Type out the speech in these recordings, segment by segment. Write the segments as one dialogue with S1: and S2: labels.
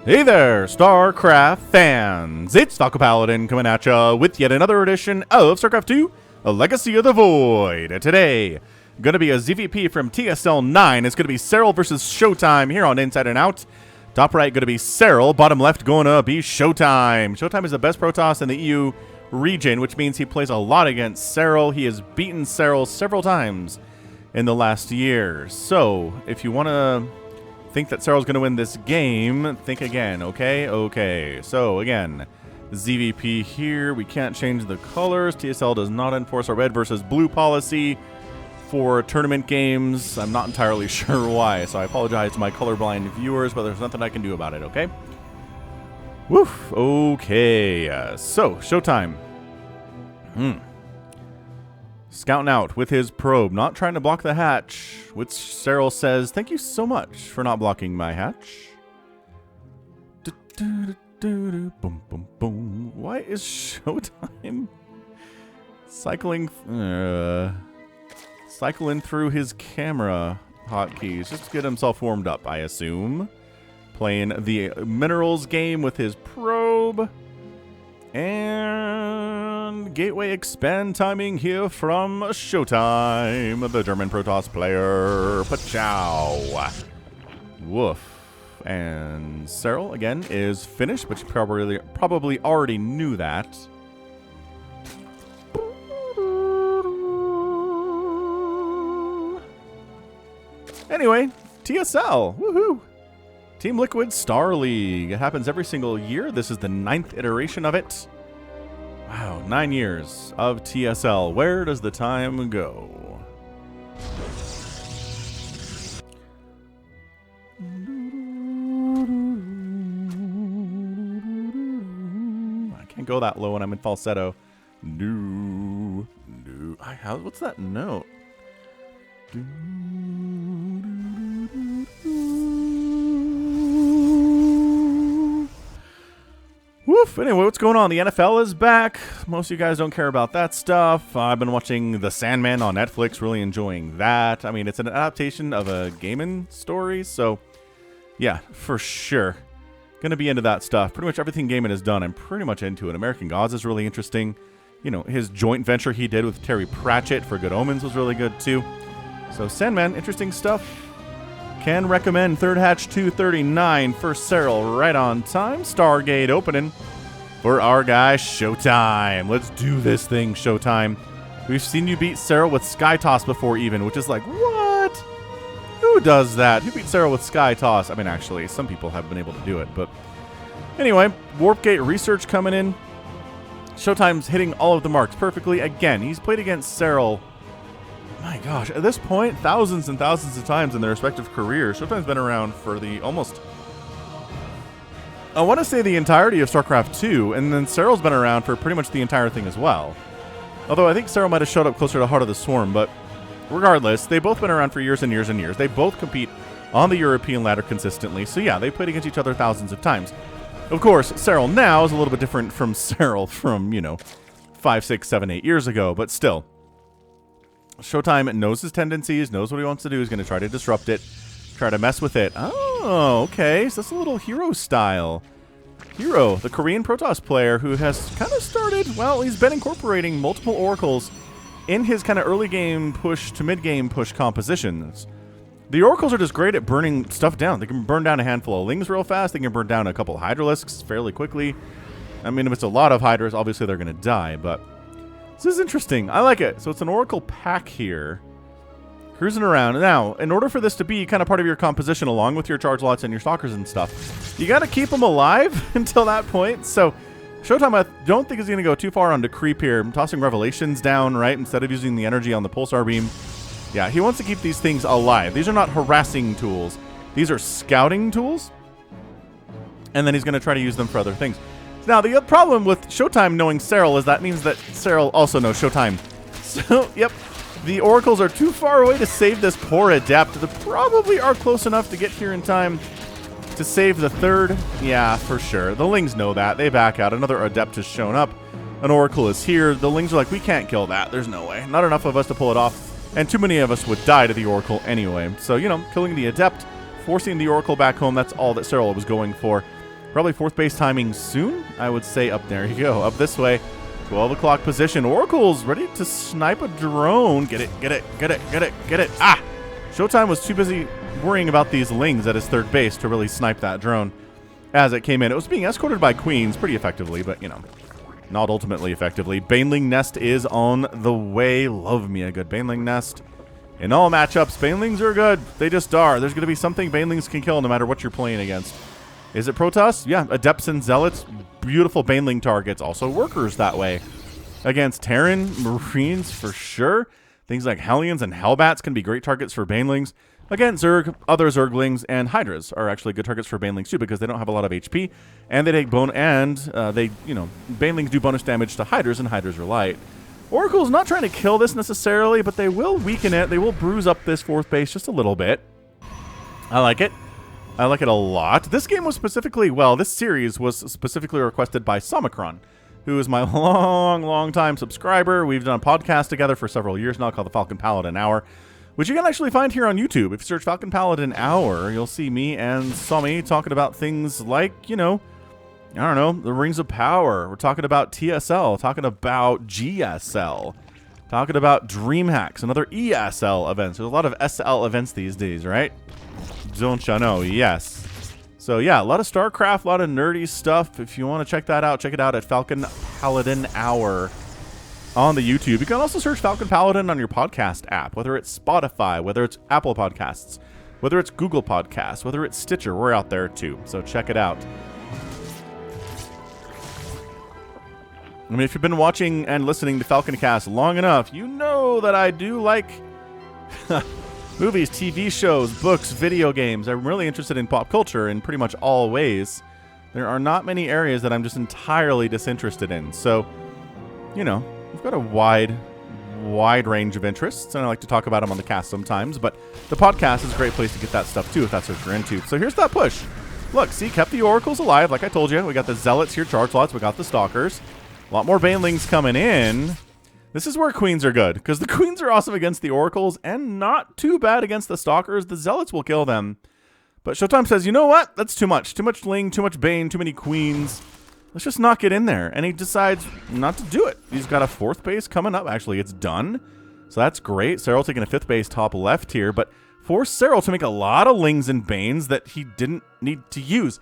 S1: Hey there, StarCraft fans! It's Paladin coming at ya with yet another edition of StarCraft 2, A Legacy of the Void. Today, gonna be a ZVP from TSL 9. It's gonna be Serral versus ShoWTimE here on Inside and Out. Top right gonna be Serral, bottom left gonna be ShoWTimE. ShoWTimE is the best Protoss in the EU region, which means he plays a lot against Serral. He has beaten Serral several times in the last year. So, if you wanna think that Serral's going to win this game, think again, okay? Okay, so again, ZVP here. We can't change the colors. TSL does not enforce a red versus blue policy for tournament games. I'm not entirely sure why, so I apologize to my colorblind viewers, but there's nothing I can do about it, okay? Woof, okay. So, ShoWTimE. Scouting out with his probe, not trying to block the hatch, which Serral says, "Thank you so much for not blocking my hatch." Boom, boom, boom. Why is ShoWTimE cycling through his camera hotkeys just to get himself warmed up, I assume? Playing the minerals game with his probe. And gateway expand timing here from ShoWTimE, the German Protoss player. Pachow. Woof. And Serral, again, is finished, but you probably already knew that. Anyway, TSL. Woohoo! Team Liquid Star League. It happens every single year. This is the 9th iteration of it. Wow, 9 years of TSL. Where does the time go? I can't go that low when I'm in falsetto. What's that note? Woof. Anyway, what's going on? The NFL is back. Most of you guys don't care about that stuff. I've been watching The Sandman on Netflix, really enjoying that. I mean, it's an adaptation of a gaming story, so yeah, for sure. Gonna be into that stuff. Pretty much everything gaming is done, I'm pretty much into it. American Gods is really interesting. You know, his joint venture he did with Terry Pratchett for Good Omens was really good, too. So, Sandman, interesting stuff. Can recommend Third Hatch 239 for Serral right on time. Stargate opening for our guy ShoWTimE. Let's do this thing, ShoWTimE. We've seen you beat Serral with Sky Toss before even, which is like, what? Who does that? Who beat Serral with Sky Toss? I mean, actually, some people have been able to do it, but anyway, Warp Gate research coming in. ShoWTimE's hitting all of the marks perfectly. Again, he's played against Serral, my gosh, at this point, thousands and thousands of times in their respective careers. ShoWTimE's been around for the almost, I want to say the entirety of StarCraft 2, and then Serral's been around for pretty much the entire thing as well. Although I think Serral might have showed up closer to Heart of the Swarm, but regardless, they've both been around for years and years and years. They both compete on the European ladder consistently, so yeah, they played against each other thousands of times. Of course, Serral now is a little bit different from Serral from, 5, 6, 7, 8 years ago, but still. ShoWTimE knows his tendencies, knows what he wants to do. He's going to try to disrupt it, try to mess with it. Oh, okay. So that's a little Hero style. Hero, the Korean Protoss player who has kind of started, well, he's been incorporating multiple oracles in his kind of early game push to mid game push compositions. The oracles are just great at burning stuff down. They can burn down a handful of lings real fast. They can burn down a couple of Hydralisks fairly quickly. I mean, if it's a lot of Hydras, obviously they're going to die, but this is interesting. I like it. So it's an Oracle pack here. Cruising around. Now, in order for this to be kind of part of your composition along with your charge lots and your stalkers and stuff, you got to keep them alive until that point. So ShoWTimE, I don't think is going to go too far onto creep here. I'm tossing Revelations down, right, instead of using the energy on the Pulsar Beam. Yeah, he wants to keep these things alive. These are not harassing tools. These are scouting tools. And then he's going to try to use them for other things. Now, the problem with ShoWTimE knowing Serral is that means that Serral also knows ShoWTimE. So, yep, the oracles are too far away to save this poor adept. They probably are close enough to get here in time to save the third. Yeah, for sure. The Lings know that. They back out. Another adept has shown up. An oracle is here. The Lings are like, we can't kill that. There's no way. Not enough of us to pull it off. And too many of us would die to the oracle anyway. So, killing the adept, forcing the oracle back home, that's all that Serral was going for. Probably 4th base timing soon. I would say up there you go. Up this way. 12 o'clock position. Oracle's ready to snipe a drone. Get it, get it, get it, get it, get it. Ah! ShoWTimE was too busy worrying about these lings at his 3rd base to really snipe that drone as it came in. It was being escorted by queens pretty effectively, but, you know, not ultimately effectively. Baneling Nest is on the way. Love me a good Baneling Nest. In all matchups, Banelings are good. They just are. There's going to be something Banelings can kill no matter what you're playing against. Is it Protoss? Yeah, Adepts and Zealots. Beautiful Baneling targets. Also workers that way. Against Terran, Marines for sure. Things like Hellions and Hellbats can be great targets for Banelings. Again, Zerg, other Zerglings, and Hydras are actually good targets for Banelings too because they don't have a lot of HP, and they take Banelings do bonus damage to Hydras, and Hydras are light. Oracle's not trying to kill this necessarily, but they will weaken it. They will bruise up this 4th base just a little bit. I like it. I like it a lot. This game was specifically, well, this series was specifically requested by Somicron, who is my long time subscriber. We've done a podcast together for several years now called the Falcon Paladin Hour, which you can actually find here on YouTube. If you search Falcon Paladin Hour, you'll see me and Somi talking about things like, you know, I don't know, the Rings of Power. We're talking about TSL, talking about GSL, talking about DreamHacks and other ESL events. There's a lot of SL events these days, right? Don't you know? Yes. So yeah, a lot of StarCraft, a lot of nerdy stuff. If you want to check that out, check it out at Falcon Paladin Hour on the YouTube. You can also search Falcon Paladin on your podcast app, whether it's Spotify, whether it's Apple Podcasts, whether it's Google Podcasts, whether it's Stitcher. We're out there too, so check it out. I mean, if you've been watching and listening to Falcon Cast long enough, you know that I do like movies, TV shows, books, video games. I'm really interested in pop culture in pretty much all ways. There are not many areas that I'm just entirely disinterested in. So, you know, we've got a wide range of interests, and I like to talk about them on the cast sometimes, but the podcast is a great place to get that stuff too, if that's what you're into. So here's that push. Look, see, kept the Oracles alive, like I told you. We got the Zealots here, Charge Lots, we got the Stalkers. A lot more Banelings coming in. This is where Queens are good, because the Queens are awesome against the Oracles, and not too bad against the Stalkers. The Zealots will kill them. But ShoWTimE says, you know what? That's too much. Too much Ling, too much Bane, too many Queens. Let's just not get in there. And he decides not to do it. He's got a 4th base coming up. Actually, it's done. So that's great. Serral taking a 5th base top left here, but forced Serral to make a lot of Lings and Banes that he didn't need to use.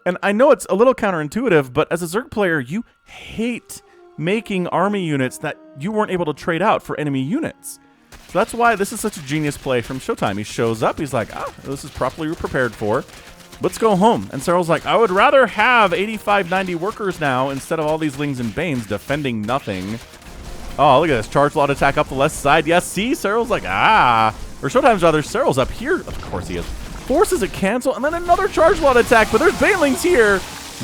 S1: And I know it's a little counterintuitive, but as a Zerg player, you hate making army units that you weren't able to trade out for enemy units. So that's why this is such a genius play from ShoWTimE. He shows up, he's like, this is properly prepared for. Let's go home. And Serral's like, I would rather have 85, 90 workers now instead of all these Lings and Banes defending nothing. Oh, look at this. Charge lot attack up the left side. Yes, see? Serral's like, Or ShoWTimE's rather, Serral's up here. Of course he is. Forces a cancel, and then another charge lot attack, but there's Banelings here.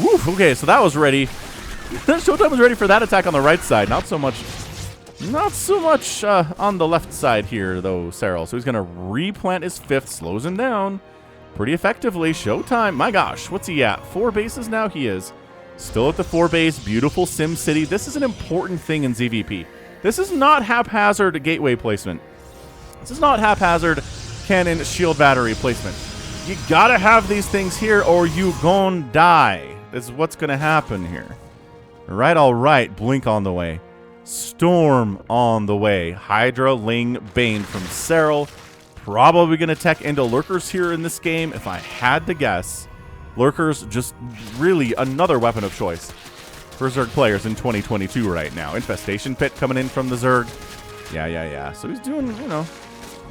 S1: Woof, okay, so that was ready. ShoWTimE was ready for that attack on the right side. Not so much on the left side here, though, Serral. So he's going to replant his 5th, slows him down pretty effectively. ShoWTimE, my gosh, what's he at? 4 bases now? He is still at the 4 base. Beautiful Sim City. This is an important thing in ZVP. This is not haphazard gateway placement. This is not haphazard cannon shield battery placement. You gotta have these things here or you gon' die. This is what's gonna happen here. All right. Blink on the way. Storm on the way. Hydra, Ling, Bane from Serral. Probably gonna tech into Lurkers here in this game. If I had to guess, Lurkers just really another weapon of choice for Zerg players in 2022 right now. Infestation Pit coming in from the Zerg. Yeah. So he's doing, you know,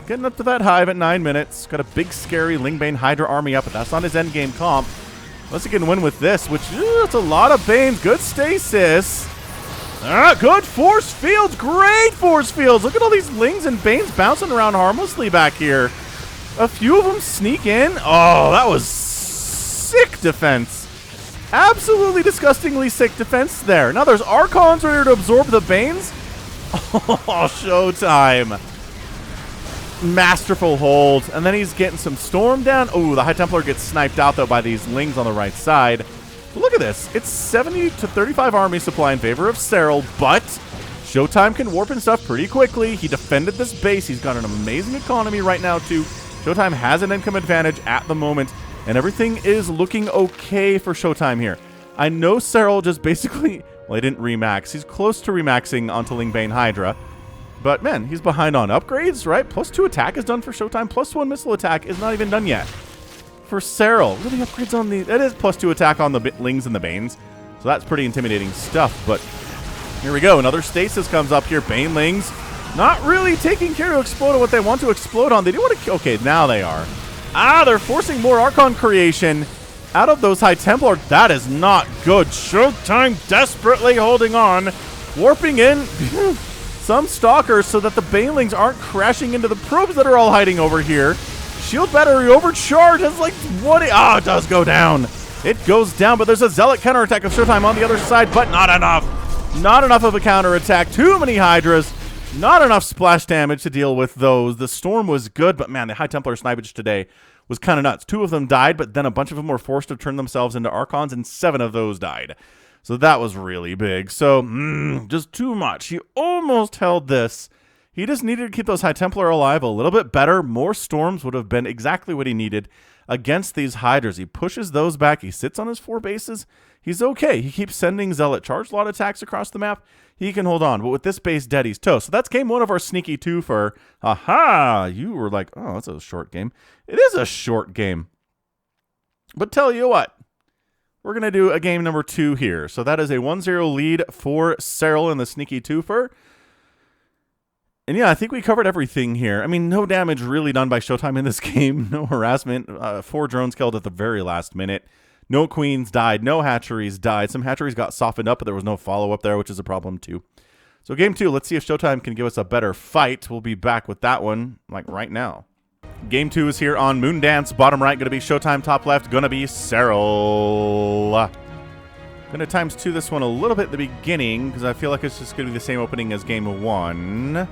S1: getting up to that hive at 9 minutes. Got a big, scary Lingbane Hydra army up, but that's not his endgame comp. Unless he can win with this, which, it's a lot of Banes. Good stasis. Good force fields. Great force fields. Look at all these Lings and Banes bouncing around harmlessly back here. A few of them sneak in. Oh, that was sick defense. Absolutely disgustingly sick defense there. Now there's Archons ready to absorb the Banes. Oh, ShoWTimE. Masterful hold, and then he's getting some storm down. Oh, the High Templar gets sniped out though by these Lings on the right side. But look at this. It's 70 to 35 army supply in favor of Serral, but ShoWTimE can warp and stuff pretty quickly. He defended this base. He's got an amazing economy right now too. ShoWTimE has an income advantage at the moment. And everything is looking okay for ShoWTimE here. I know Serral just basically... Well, he didn't remax. He's close to remaxing onto Lingbane Hydra. But, man, he's behind on upgrades, right? +2 attack is done for ShoWTimE. +1 missile attack is not even done yet. For Serral, what are the upgrades on the... It is +2 attack on the Lings and the Banes. So that's pretty intimidating stuff. But here we go. Another stasis comes up here. Banelings not really taking care to explode on what they want to explode on. They do want to... Okay, now they are. They're forcing more Archon creation out of those High Templar. That is not good. ShoWTimE desperately holding on. Warping in some Stalkers so that the Banelings aren't crashing into the probes that are all hiding over here. Shield battery overcharged. Has like 20. It does go down. It goes down, but there's a Zealot counterattack of ShoWTimE on the other side, but not enough. Not enough of a counterattack. Too many Hydras. Not enough splash damage to deal with those. The Storm was good, but man, the High Templar snipage today was kind of nuts. 2 of them died, but then a bunch of them were forced to turn themselves into Archons, and 7 of those died. So that was really big. So, just too much. He almost held this. He just needed to keep those High Templar alive a little bit better. More Storms would have been exactly what he needed against these Hydras. He pushes those back. He sits on his 4 bases. He's okay. He keeps sending Zealot charge lot attacks across the map. He can hold on. But with this base dead, he's toast. So that's game 1 of our sneaky 2 for... Aha! You were like, oh, that's a short game. It is a short game. But tell you what. We're going to do a game number 2 here. So that is a 1-0 lead for Serral in the sneaky 2-fer. And yeah, I think we covered everything here. I mean, no damage really done by ShoWTimE in this game. No harassment. 4 drones killed at the very last minute. No queens died. No hatcheries died. Some hatcheries got softened up, but there was no follow-up there, which is a problem too. So game 2, let's see if ShoWTimE can give us a better fight. We'll be back with that one, like right now. Game 2 is here on Moondance. Bottom right, going to be ShoWTimE. Top left, going to be Serral. Going to ×2 this one a little bit at the beginning, because I feel like it's just going to be the same opening as game 1.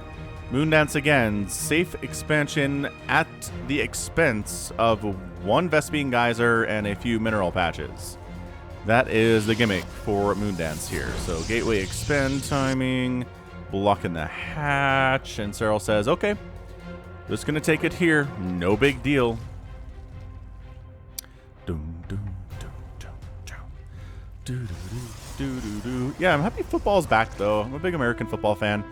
S1: Moondance again, safe expansion at the expense of 1 Vespene Geyser and a few mineral patches. That is the gimmick for Moondance here. So gateway expend timing, blocking the hatch, and Serral says, okay, just going to take it here. No big deal. Yeah, I'm happy football's back, though. I'm a big American football fan.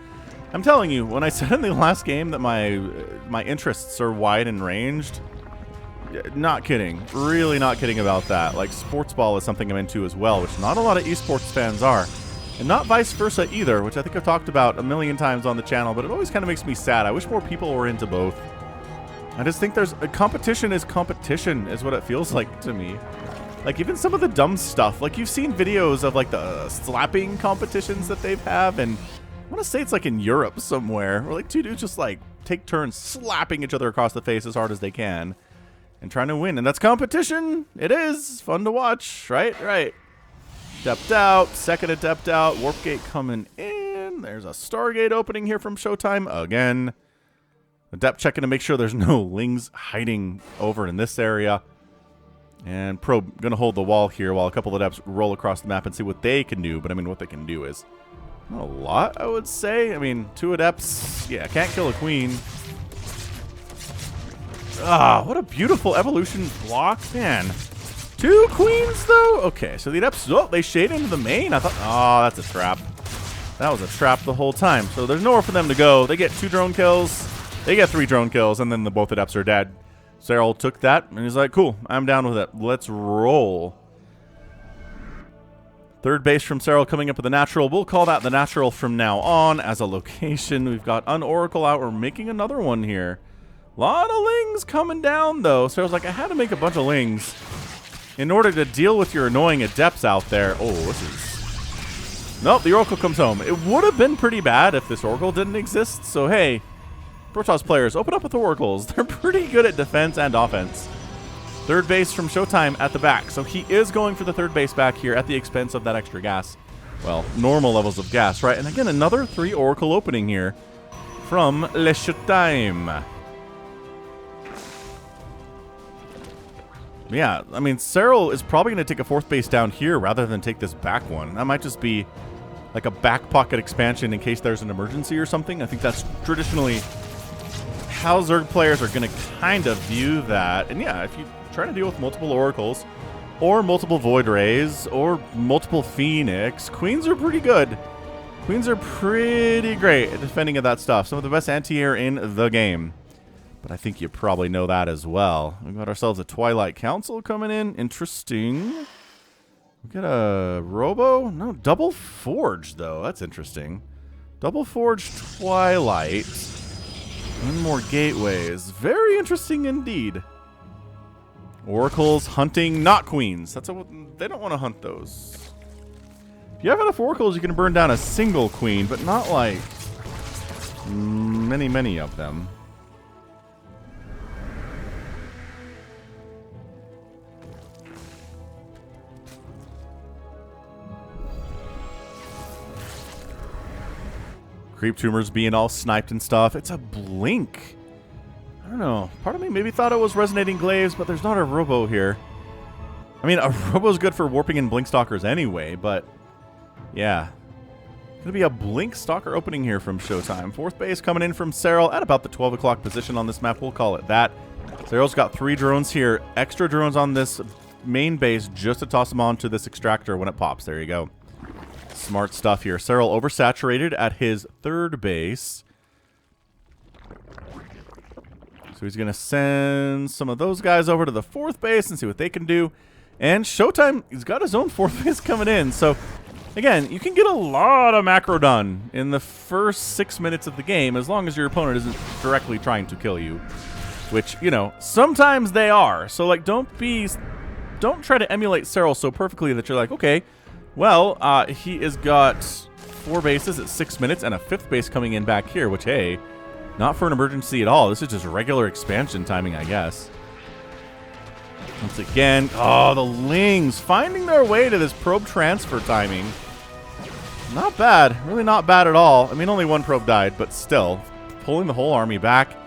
S1: I'm telling you, when I said in the last game that my interests are wide and ranged, not kidding. Really not kidding about that. Like, sports ball is something I'm into as well, which not a lot of esports fans are. And not vice versa either, which I think I've talked about a million times on the channel, but it always kind of makes me sad. I wish more people were into both. I just think there's a competition is what it feels like to me. Like, even some of the dumb stuff. Like, you've seen videos of, like, the slapping competitions that they have, and I want to say it's like in Europe somewhere, where like 2 dudes just like take turns slapping each other across the face as hard as they can and trying to win. And that's competition. It is fun to watch, right? Right. Adept out, second adept out, warp gate coming in. There's a Stargate opening here from ShoWTimE again. Adept checking to make sure there's no Lings hiding over in this area. And Probe going to hold the wall here while a couple of Adepts roll across the map and see what they can do. But I mean, what they can do is not a lot, I would say. I mean, 2 Adepts, yeah, can't kill a queen. What a beautiful evolution block, man. 2 queens, though? Okay, so the Adepts, they shade into the main. I thought, that's a trap. That was a trap the whole time. So there's nowhere for them to go. They get 2 drone kills. They get 3 drone kills, and then both Adepts are dead. Serral took that, and he's like, cool, I'm down with it. Let's roll. Third base from Serral coming up with the natural. We'll call that the natural from now on as a location. We've got Unoracle out. We're making another one here. A lot of Lings coming down, though. Serral's like, I had to make a bunch of Lings in order to deal with your annoying Adepts out there. Oh, this is... Nope, the Oracle comes home. It would have been pretty bad if this Oracle didn't exist. So, hey, Protoss players, open up with the Oracles. They're pretty good at defense and offense. Third base from ShoWTimE at the back. So he is going for the third base back here at the expense of that extra gas. Well, normal levels of gas, right? And again, another 3 Oracle opening here from ShoWTimE. Yeah, I mean, Serral is probably going to take a 4th base down here rather than take this back one. That might just be like a back pocket expansion in case there's an emergency or something. I think that's traditionally how Zerg players are going to kind of view that. And yeah, if you trying to deal with multiple Oracles, or multiple Void Rays, or multiple Phoenix, queens are pretty good. Queens are pretty great at defending of that stuff. Some of the best anti-air in the game. But I think you probably know that as well. We've got ourselves a Twilight Council coming in. Interesting. We got a Robo? No, Double Forge, though. That's interesting. Double Forge Twilight. One more Gateways. Very interesting indeed. Oracles hunting, not queens. They don't want to hunt those. If you have enough Oracles, you can burn down a single queen, but not like many of them. Creep tumors being all sniped and stuff. It's a blink. I don't know. Part of me maybe thought it was resonating glaives, but there's not a Robo here. I mean, a Robo's good for warping and blink stalkers anyway, but yeah. Gonna be a blink stalker opening here from ShoWTimE. Fourth base coming in from Serral at about the 12 o'clock position on this map. We'll call it that. Serral's got 3 drones here. Extra drones on this main base just to toss them onto this extractor when it pops. There you go. Smart stuff here. Serral oversaturated at his third base. So he's going to send some of those guys over to the fourth base and see what they can do. And ShoWTimE, he's got his own fourth base coming in. So, again, you can get a lot of macro done in the first 6 minutes of the game as long as your opponent isn't directly trying to kill you. Which, you know, sometimes they are. So, like, don't try to emulate Serral so perfectly that you're like, okay, well, he has got 4 bases at 6 minutes and a 5th base coming in back here, which, hey, not for an emergency at all. This is just regular expansion timing, I guess. Once again, oh, the Lings finding their way to this probe transfer timing. Not bad. Really not bad at all. I mean, only 1 probe died, but still. Pulling the whole army back,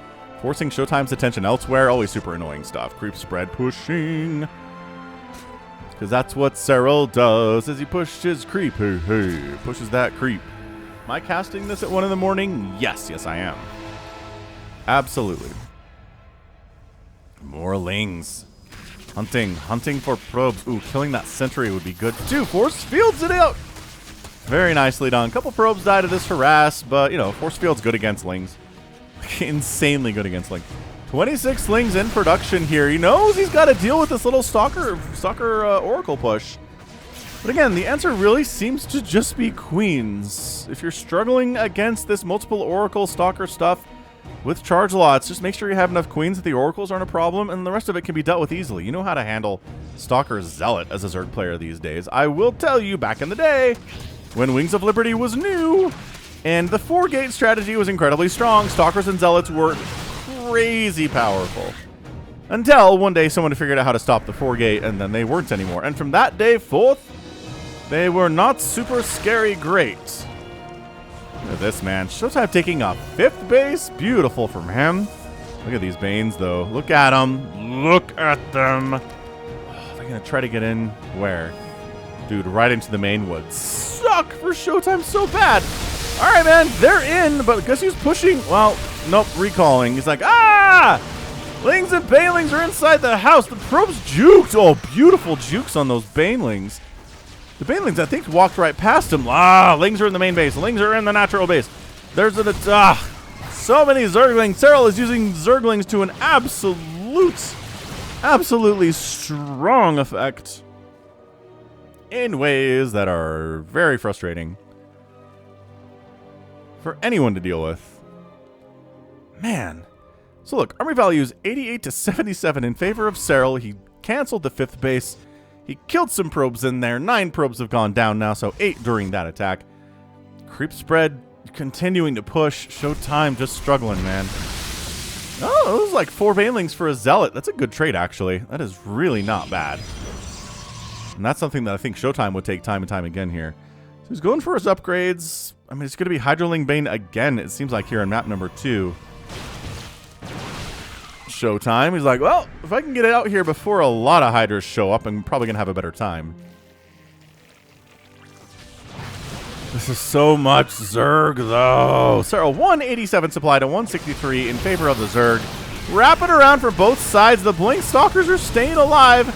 S1: forcing ShoWTimE's attention elsewhere. Always super annoying stuff. Creep spread pushing. Because that's what Serral does, is he pushes creep. Pushes that creep. Am I casting this at 1 in the morning? Yes, I am. Absolutely. More Lings. Hunting for probes. Ooh, killing that sentry would be good too. Force fields it out. Very nicely done. Couple probes died to this harass, but, you know, force field's good against Lings. Insanely good against Lings. 26 Lings in production here. He knows he's got to deal with this little stalker Oracle push. But again, the answer really seems to just be queens. If you're struggling against this multiple Oracle stalker stuff with charge lots, just make sure you have enough queens that the Oracles aren't a problem, and the rest of it can be dealt with easily. You know how to handle Stalker Zealot as a Zerg player these days. I will tell you, back in the day, when Wings of Liberty was new, and the 4-gate strategy was incredibly strong, Stalkers and Zealots were crazy powerful. Until one day someone figured out how to stop the 4-gate, and then they weren't anymore. And from that day forth, they were not super scary great. Look at this, man. ShoWTimE taking a 5th base. Beautiful from him. Look at these Banes, though. Look at them. Look at them. Oh, they're going to try to get in where? Dude, right into the main woods. Suck for ShoWTimE so bad. All right, man. They're in, but guess who's pushing? Well, nope, recalling. He's like, ah! Lings and Banelings are inside the house. The probe's juked. Oh, beautiful jukes on those Banelings. The Banelings, I think, walked right past him. Ah, Lings are in the main base. Lings are in the natural base. There's an so many Zerglings. Serral is using Zerglings to an absolutely strong effect in ways that are very frustrating for anyone to deal with. Man. So look, army value is 88 to 77 in favor of Serral. He canceled the 5th base. He killed some probes in there. 9 probes have gone down now, so 8 during that attack. Creep spread continuing to push. ShoWTimE just struggling, man. Oh, it was like 4 Banelings for a Zealot. That's a good trade, actually. That is really not bad. And that's something that I think ShoWTimE would take time and time again here. So he's going for his upgrades. I mean, it's going to be Hydroling Bane again, it seems like, here on map number 2. ShoWTimE. He's like, well, if I can get it out here before a lot of Hydras show up, I'm probably going to have a better time. This is so much Zerg, though. Serral, 187 supply to 163 in favor of the Zerg. Wrap it around for both sides. The Blink Stalkers are staying alive.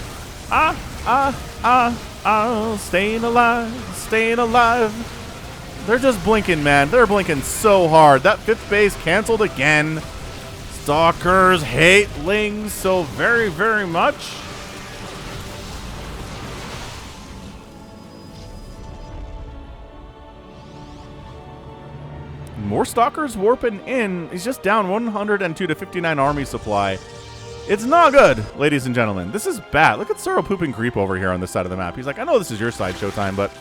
S1: Staying alive, staying alive. They're just blinking, man. They're blinking so hard. That 5th base canceled again. Stalkers hate Lings so very, very much. More Stalkers warping in. He's just down 102 to 59 army supply. It's not good, ladies and gentlemen. This is bad. Look at Serral pooping creep over here on this side of the map. He's like, I know this is your side, ShoWTimE, but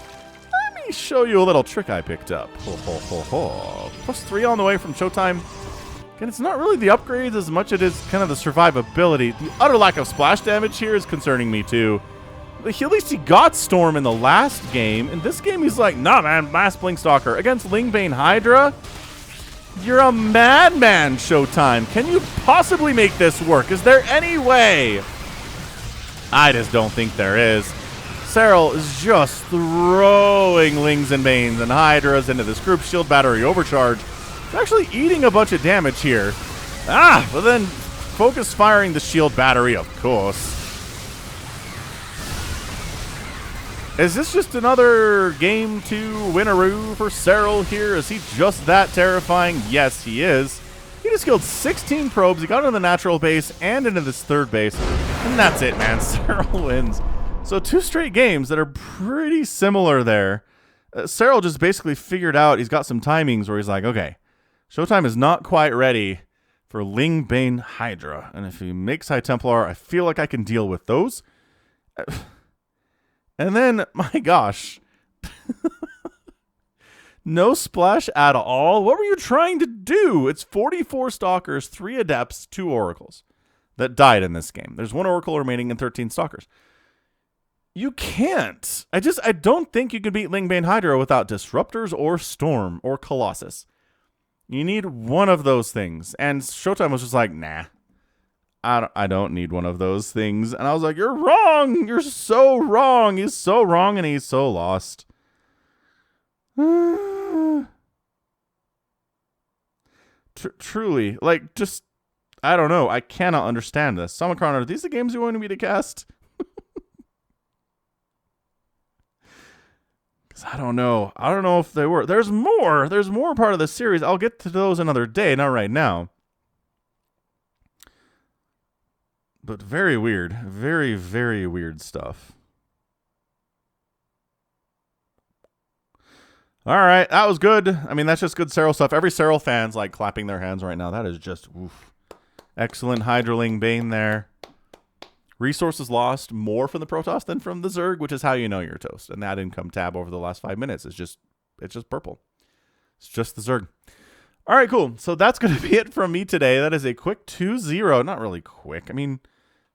S1: let me show you a little trick I picked up. Ho, ho, ho, ho. +3 on the way from ShoWTimE. And it's not really the upgrades as much as it is kind of the survivability. The utter lack of splash damage here is concerning me, too. At least he got Storm in the last game. In this game, he's like, nah, man, Mass Blink Stalker. Against Lingbane Hydra? You're a madman, ShoWTimE. Can you possibly make this work? Is there any way? I just don't think there is. Serral is just throwing Lings and Banes and Hydras into this group shield battery overcharge. It's actually eating a bunch of damage here. But then focus firing the shield battery, of course. Is this just another game 2 winneroo for Serral here? Is he just that terrifying? Yes, he is. He just killed 16 probes. He got into the natural base and into this 3rd base. And that's it, man. Serral wins. So 2 straight games that are pretty similar there. Serral just basically figured out he's got some timings where he's like, okay, ShoWTimE is not quite ready for Lingbane Hydra. And if he makes High Templar, I feel like I can deal with those. And then, my gosh, no splash at all. What were you trying to do? It's 44 Stalkers, 3 Adepts, 2 Oracles that died in this game. There's 1 Oracle remaining and 13 Stalkers. You can't. I don't think you can beat Lingbane Hydra without Disruptors or Storm or Colossus. You need one of those things. And ShoWTimE was just like, nah. I don't need one of those things. And I was like, you're wrong. You're so wrong. He's so wrong and he's so lost. Truly, like, just, I don't know. I cannot understand this. Samacron, are these the games you wanted me to cast? Because I don't know. I don't know if they were. There's more. There's more part of the series. I'll get to those another day, not right now. But very weird. Very, very weird stuff. All right, that was good. I mean, that's just good Serral stuff. Every Serral fan's like clapping their hands right now. That is just oof. Excellent Hydraling Bane there. Resources lost more from the Protoss than from the Zerg, which is how you know you're toast. And that income tab over the last 5 minutes is just purple. It's just the Zerg. All right, cool. So that's going to be it from me today. That is a quick 2-0. Not really quick. I mean,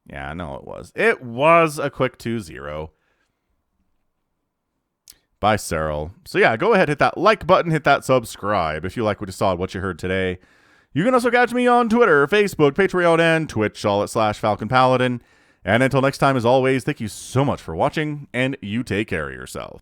S1: yeah, no, it was. It was a quick 2-0 by Serral. So yeah, go ahead, hit that like button, hit that subscribe if you like what you saw, what you heard today. You can also catch me on Twitter, Facebook, Patreon, and Twitch, all at /Falcon Paladin. And until next time, as always, thank you so much for watching, and you take care of yourself.